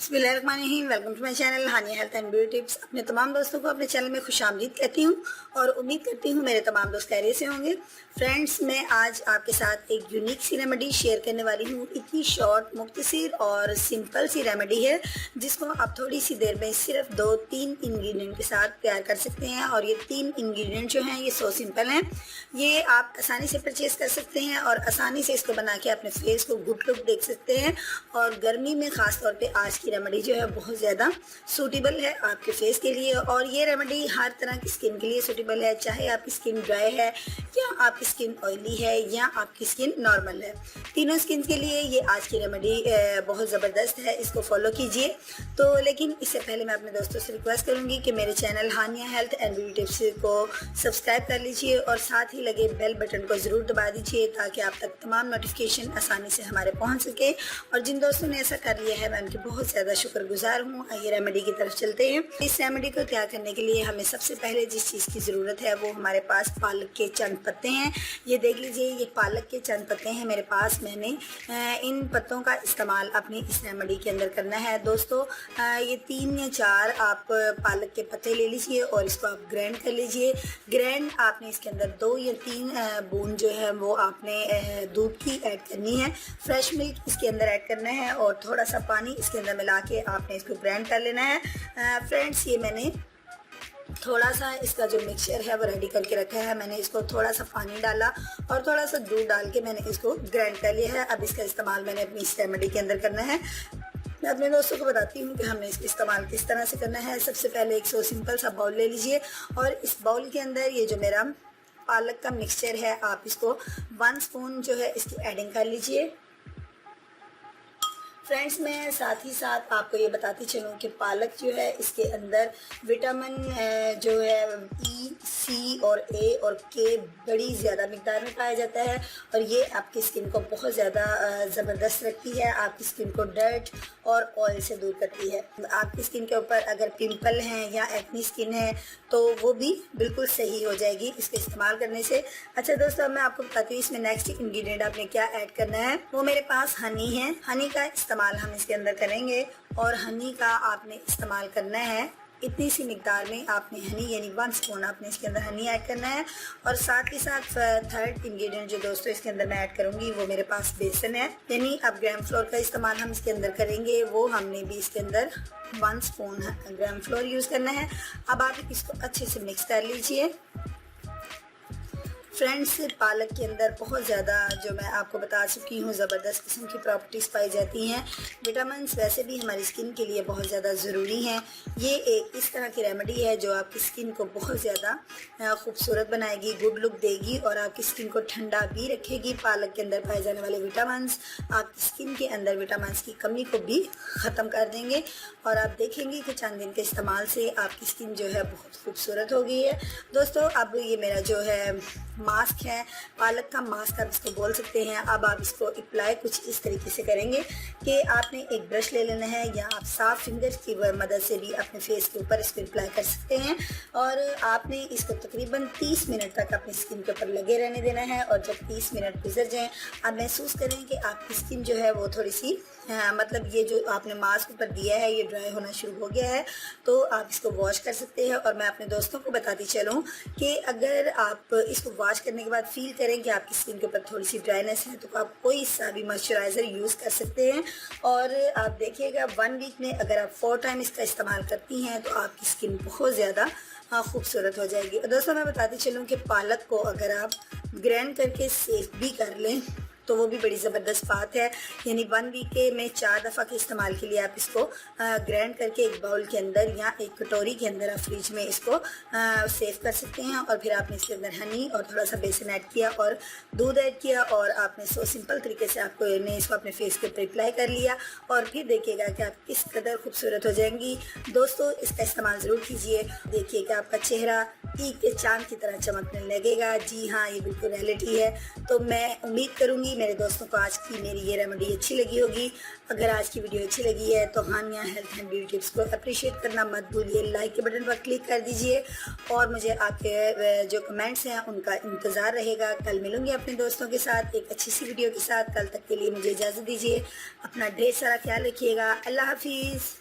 बिस्मिल्लाहिर्रहमानिर्रहीम। Welcome to my channel Hania health and beauty tips. अपने तमाम दोस्तों को अपने चैनल में खुशामदीद कहती हूँ और उम्मीद करती हूँ मेरे तमाम दोस्त खैरियत से होंगे। फ्रेंड्स, मैं आज आपके साथ एक यूनिक सी रेमेडी शेयर करने वाली हूँ। इतनी शॉर्ट, मुख्तसर और सिंपल सी रेमेडी है जिसको आप थोड़ी सी देर में सिर्फ 2-3 इंग्रेडिएंट के साथ तैयार कर सकते हैं। और ये 3 इंग्रेडिएंट जो हैं ये सो सिंपल हैं, ये आप आसानी से परचेज़ कर सकते हैं और आसानी से इसको बना के अपने फेस को गुड लुक देख सकते हैं। और गर्मी में ख़ास तौर पे आज की रेमेडी जो है बहुत ज़्यादा सूटेबल है आपके फेस के लिए। और ये रेमेडी हर तरह की स्किन के लिए सूटेबल है, चाहे आपकी स्किन ड्राई है या आपकी स्किन ऑयली है या आपकी स्किन नॉर्मल है। तीनों स्किन के लिए ये आज की रेमेडी बहुत ज़बरदस्त है, इसको फॉलो कीजिए। तो लेकिन इससे पहले मैं अपने दोस्तों से रिक्वेस्ट करूँगी कि मेरे channel Hania health and beauty tips को सब्सक्राइब कर लीजिए और साथ ही लगे बेल बटन को ज़रूर दबा दीजिए ताकि आप तक तमाम नोटिफिकेशन आसानी से हमारे पहुँच सके। और जिन दोस्तों ने ऐसा कर लिया है मैं उनकी बहुत ज़्यादा शुक्रगुजार हूँ। आइए रेमेडी की तरफ चलते हैं। इस रेमेडी को तैयार करने के लिए हमें सबसे पहले जिस चीज़ की ज़रूरत है वो हमारे पास पालक के चंद पत्ते हैं। ये देख लीजिए, ये पालक के चंद पत्ते हैं मेरे पास। मैंने इन पत्तों का इस्तेमाल अपनी इस रेमेडी के अंदर करना है। दोस्तों, ये 3 या 4 आप पालक के पत्ते ले लीजिए और इसको आप ग्राइंड कर लीजिए। ग्राइंड आपने इसके अंदर 2 या 3 बूंद जो है वो आपने दूध की ऐड करनी है। फ्रेश मिल्क इसके अंदर ऐड करना है और थोड़ा सा पानी इसके अंदर मिला के आपने इसको ग्राइंड कर लेना है। फ्रेंड्स, ये मैंने थोड़ा सा इसका जो मिक्सचर है वो रेडी करके रखा है। मैंने इसको थोड़ा सा पानी डाला और थोड़ा सा दूध डाल के मैंने इसको ग्राइंड कर लिया है। अब इसका इस्तेमाल मैंने अपनी इस रेमेडी के अंदर करना है। मैं अपने दोस्तों को बताती हूँ कि हमने इसका इस्तेमाल किस तरह से करना है। सबसे पहले एक सिंपल सा बाउल ले लीजिए और इस बाउल के अंदर ये जो मेरा पालक का मिक्सचर है आप इसको 1 स्पून जो है इसकी एडिंग कर लीजिए। फ्रेंड्स, मैं साथ ही साथ आपको ये बताती चलूँ कि पालक जो है इसके अंदर विटामिन जो है ई, सी और ए और के बड़ी ज़्यादा मिकदार में पाया जाता है और ये आपकी स्किन को बहुत ज़्यादा ज़बरदस्त रखती है। आपकी स्किन को डर्ट और ऑयल से दूर करती है। आपकी स्किन के ऊपर अगर पिंपल हैं या एक्नी स्किन है तो वो भी बिल्कुल सही हो जाएगी इसके इस्तेमाल करने से। अच्छा दोस्तों, अब मैं आपको बताती हूँ इसमें नेक्स्ट इंग्रेडिएंट आपने क्या ऐड करना है। वो मेरे पास हनी है। हनी का इस्तेमाल हम इसके अंदर करेंगे और हनी का आपने इस्तेमाल करना है इतनी सी मिकदार में। आपने हनी यानी 1 स्पून आपने इसके अंदर हनी ऐड करना है। और साथ ही साथ थर्ड इंग्रेडिएंट जो दोस्तों इसके अंदर मैं ऐड करूंगी वो मेरे पास बेसन है, यानी अब ग्राम फ्लोर का इस्तेमाल हम इसके अंदर करेंगे। वो हमने भी इसके अंदर 1 स्पून ग्राम फ्लोर यूज़ करना है। अब आप इसको अच्छे से मिक्स कर लीजिए। फ्रेंड्स, पालक के अंदर बहुत ज़्यादा जो मैं आपको बता चुकी हूँ ज़बरदस्त किस्म की प्रॉपर्टीज़ पाई जाती हैं। विटामिन्स वैसे भी हमारी स्किन के लिए बहुत ज़्यादा ज़रूरी हैं। ये एक इस तरह की रेमेडी है जो आपकी स्किन को बहुत ज़्यादा खूबसूरत बनाएगी, गुड लुक देगी और आपकी स्किन को ठंडा भी रखेगी। पालक के अंदर पाए जाने वाले विटामिन्स आपकी स्किन के अंदर विटामिन्स की कमी को भी ख़त्म कर देंगे और आप देखेंगे कि चंद दिन के इस्तेमाल से आपकी स्किन जो है बहुत खूबसूरत हो गई है। दोस्तों, अब ये मेरा जो है मास्क है, पालक का मास्क आप इसको बोल सकते हैं। अब आप इसको अप्लाई कुछ इस तरीके से करेंगे कि आपने एक ब्रश ले लेना है या आप साफ फिंगर्स की मदद से भी अपने फेस के ऊपर इसको अप्लाई कर सकते हैं और आपने इसको तकरीबन 30 मिनट तक अपनी स्किन के ऊपर लगे रहने देना है। और जब 30 मिनट गुजर जाएँ आप महसूस करें कि आपकी स्किन जो है वो थोड़ी सी मतलब ये जो आपने मास्क ऊपर दिया है ये ड्राई होना शुरू हो गया है, तो आप इसको वॉश कर सकते हैं। और मैं अपने दोस्तों को बताती चलूँ कि अगर आप इसको वॉश करने के बाद फील करें कि आपकी स्किन के ऊपर थोड़ी सी ड्राइनेस है तो आप कोई सा भी मॉइस्चराइज़र यूज़ कर सकते हैं। और आप देखिएगा 1 वीक में अगर आप 4 टाइम इसका इस्तेमाल करती हैं तो आपकी स्किन बहुत ज़्यादा खूबसूरत हो जाएगी। और दोस्तों, मैं बताती चलूँ कि पालक को अगर आप ग्राइंड करके सेक भी कर लें तो वो भी बड़ी ज़बरदस्त बात है। यानी 1 वीक में 4 दफ़ा के इस्तेमाल के लिए आप इसको ग्राइंड करके एक बाउल के अंदर या एक कटोरी के अंदर आप फ्रिज में इसको सेव कर सकते हैं। और फिर आपने इसके अंदर हनी और थोड़ा सा बेसन ऐड किया और दूध ऐड किया और आपने सिंपल तरीके से आपको इसको अपने फेस के ऊपर अप्लाई कर लिया और फिर देखिएगा कि आप किस कदर खूबसूरत हो जाएंगी। दोस्तों, इसका इस्तेमाल ज़रूर कीजिए। देखिए कि आपका चेहरा ईद के चांद की तरह चमकने लगेगा। जी हाँ, ये बिल्कुल रियलिटी है। तो मैं उम्मीद करूँगी मेरे दोस्तों को आज की मेरी ये रेमेडी अच्छी लगी होगी। अगर आज की वीडियो अच्छी लगी है तो हानिया हेल्थ एंड ब्यूटी टिप्स को अप्रिशिएट करना मत भूलिए, लाइक के बटन पर क्लिक कर दीजिए और मुझे आपके जो कमेंट्स हैं उनका इंतज़ार रहेगा। कल मिलूँगी अपने दोस्तों के साथ एक अच्छी सी वीडियो के साथ। कल तक के लिए मुझे इजाज़त दीजिए। अपना ढेर सारा ख्याल रखिएगा। अल्लाह हाफिज़।